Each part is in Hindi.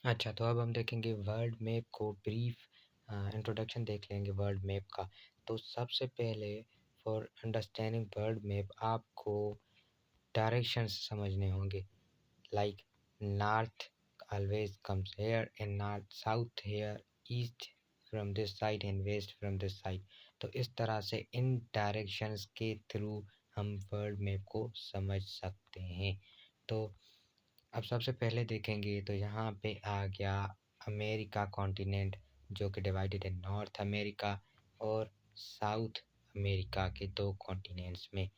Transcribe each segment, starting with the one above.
अच्छा, तो अब हम देखेंगे वर्ल्ड मैप को ब्रीफ इंट्रोडक्शन देख लेंगे वर्ल्ड मैप का। तो सबसे पहले फॉर अंडरस्टैंडिंग वर्ल्ड मैप आपको डायरेक्शंस समझने होंगे। Like north always comes here and north south here, east from this side and west from this side। तो इस तरह से इन डायरेक्शंस के थ्रू हम वर्ल्ड मैप को समझ सकते हैं। तो अब सबसे पहले देखेंगे तो यहाँ पे आ गया अमेरिका कॉन्टिनेंट, जो कि डिवाइडेड है नॉर्थ अमेरिका और साउथ अमेरिका के दो कॉन्टिनेंट्स में।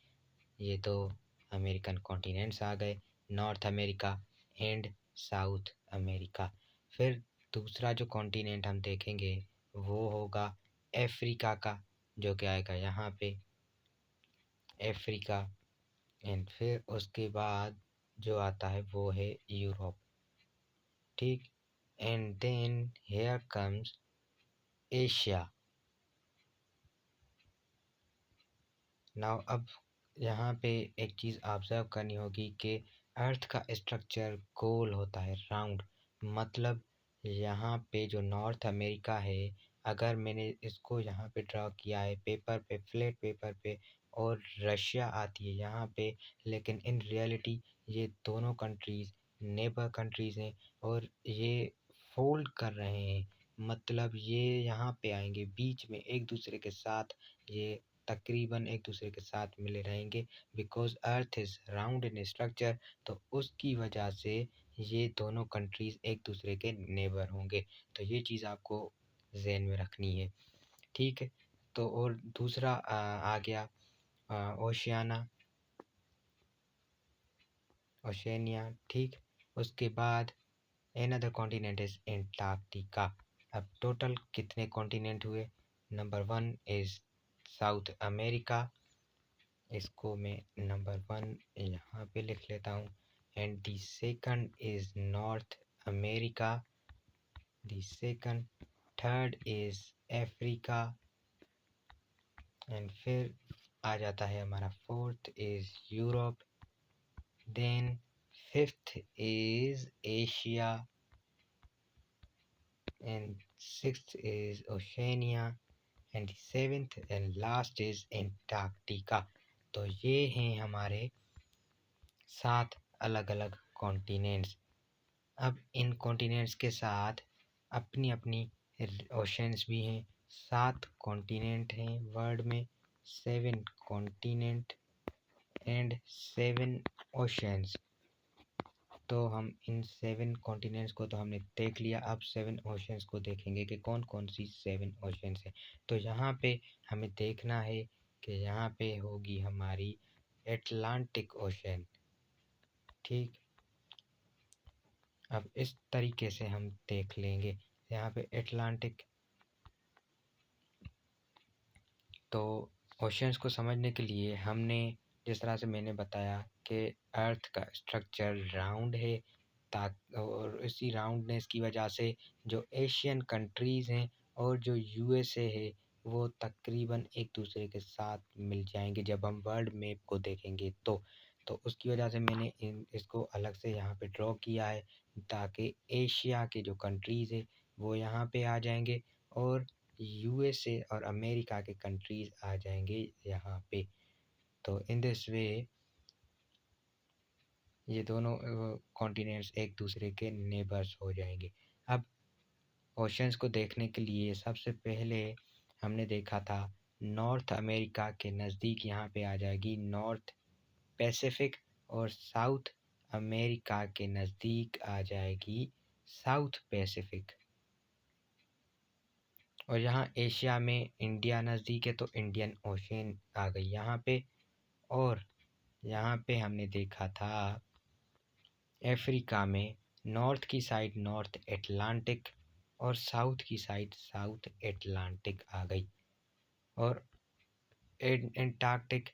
ये दो अमेरिकन कॉन्टिनेंट्स आ गए, north America and south America. फिर दूसरा जो कॉन्टिनेंट हम देखेंगे वो होगा अफ्रीका का, जो कि आएगा यहाँ पे अफ्रीका। एंड फिर उसके बाद जो आता है वो है यूरोप। ठीक। And then here comes Asia. Now अब यहाँ पे एक चीज़ ऑब्जर्व करनी होगी कि अर्थ का स्ट्रक्चर गोल होता है, राउंड। मतलब यहाँ पे जो नॉर्थ अमेरिका है, अगर मैंने इसको यहाँ पे ड्रॉ किया है पेपर पे, फ्लैट पेपर पे, और रशिया आती है यहाँ पे, लेकिन इन रियलिटी ये दोनों कंट्रीज़ नेबर कंट्रीज़ हैं और ये फोल्ड कर रहे हैं। मतलब ये यहाँ पे आएंगे बीच में एक दूसरे के साथ, ये तकरीबन एक दूसरे के साथ मिले रहेंगे, because earth is round in structure. तो उसकी वजह से ये दोनों कंट्रीज एक दूसरे के नेबर होंगे। तो ये चीज़ आपको जहन में रखनी है। ठीक है। तो और दूसरा आ गया ओशियाना, ओशेनिया। ठीक। उसके बाद अनदर कॉन्टिनेंट इज एंटार्क्टिका। अब टोटल कितने कॉन्टिनेंट हुए? नंबर 1 इज साउथ अमेरिका, इसको मैं नंबर 1 यहाँ पे लिख लेता हूँ। And the second is North America, the second. Third is Africa, and फिर आ जाता है हमारा fourth is Europe, then fifth is Asia, and sixth is Oceania, and seventh and last is Antarctica. तो ये हैं हमारे 7 अलग अलग कॉन्टिनेंट्स। अब इन कॉन्टिनेंट्स के साथ अपनी अपनी ओशंस भी हैं। 7 कॉन्टिनेंट हैं वर्ल्ड में, 7 कॉन्टिनेंट एंड 7 ओशंस। तो हम इन 7 कॉन्टिनेंट्स को तो हमने देख लिया, अब 7 ओशंस को देखेंगे कि कौन कौन सी 7 ओशंस हैं। तो यहाँ पे हमें देखना है कि यहाँ पे होगी हमारी एटलांटिक ओशन। ठीक। अब इस तरीके से हम देख लेंगे यहाँ पे एटलांटिक। तो ओशियंस को समझने के लिए हमने जिस तरह से मैंने बताया कि अर्थ का स्ट्रक्चर राउंड है, और इसी राउंडनेस की वजह से जो एशियन कंट्रीज़ हैं और जो यूएसए है वो तकरीबन एक दूसरे के साथ मिल जाएंगे जब हम वर्ल्ड मैप को देखेंगे। तो उसकी वजह से मैंने इसको अलग से यहाँ पे ड्रॉ किया है, ताकि एशिया के जो कंट्रीज़ है वो यहाँ पे आ जाएंगे और यूएसए और अमेरिका के कंट्रीज़ आ जाएंगे यहाँ पे। तो इन दिस वे ये दोनों कॉन्टिनेंट्स एक दूसरे के नेबर्स हो जाएंगे। अब ओशंस को देखने के लिए सबसे पहले हमने देखा था नॉर्थ अमेरिका के नज़दीक यहाँ पे आ जाएगी नॉर्थ पैसिफिक, और साउथ अमेरिका के नज़दीक आ जाएगी साउथ पैसिफिक। और यहाँ एशिया में इंडिया नज़दीक है तो इंडियन ओशन आ गई यहाँ पे। और यहाँ पे हमने देखा था अफ्रीका में नॉर्थ की साइड नॉर्थ एटलांटिक और साउथ की साइड साउथ एटलांटिक आ गई। और एंटार्क्टिक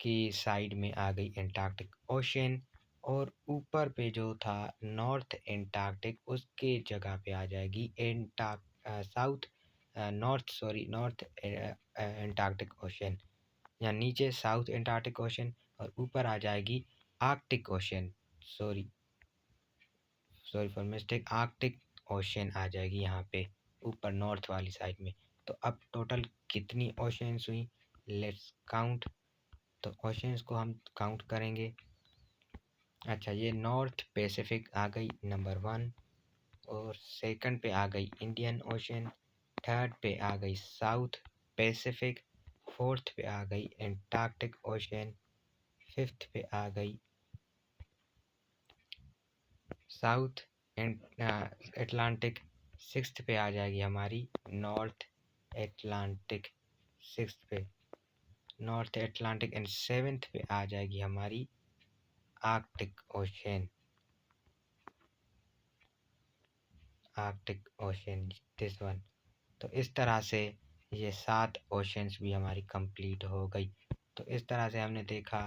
की साइड में आ गई एंटार्क्टिक ओशन। और ऊपर पे जो था नॉर्थ एंटार्क्टिक, उसके जगह पे आ जाएगी साउथ नॉर्थ एंटार्क्टिक ओशन, या नीचे साउथ एंटार्क्टिक ओशन, और ऊपर आ जाएगी Arctic Ocean. Sorry for mistake, Arctic Ocean आ जाएगी यहाँ पे ऊपर नॉर्थ वाली साइड में। तो अब टोटल कितनी ओशंस हुई, लेट्स काउंट। तो ओशंस को हम काउंट करेंगे। अच्छा, ये नॉर्थ पैसिफिक आ गई नंबर 1, और सेकंड पे आ गई इंडियन ओशन, थर्ड पे आ गई साउथ पैसिफिक, फोर्थ पे आ गई एंटार्क्टिक ओशन, फिफ्थ पे आ गई साउथ एटलांटिक, सिक्स्थ पे आ जाएगी हमारी नॉर्थ एटलांटिक, सिक्स्थ पे नॉर्थ एटलांटिक, एंड सेवेंथ पे आ जाएगी हमारी Arctic ocean, Arctic ocean, this one. तो इस तरह से ये 7 ओशंस भी हमारी कंप्लीट हो गई। तो इस तरह से हमने देखा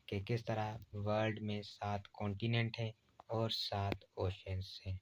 कि किस तरह वर्ल्ड में 7 कॉन्टिनेंट हैं और 7 ओशंस हैं।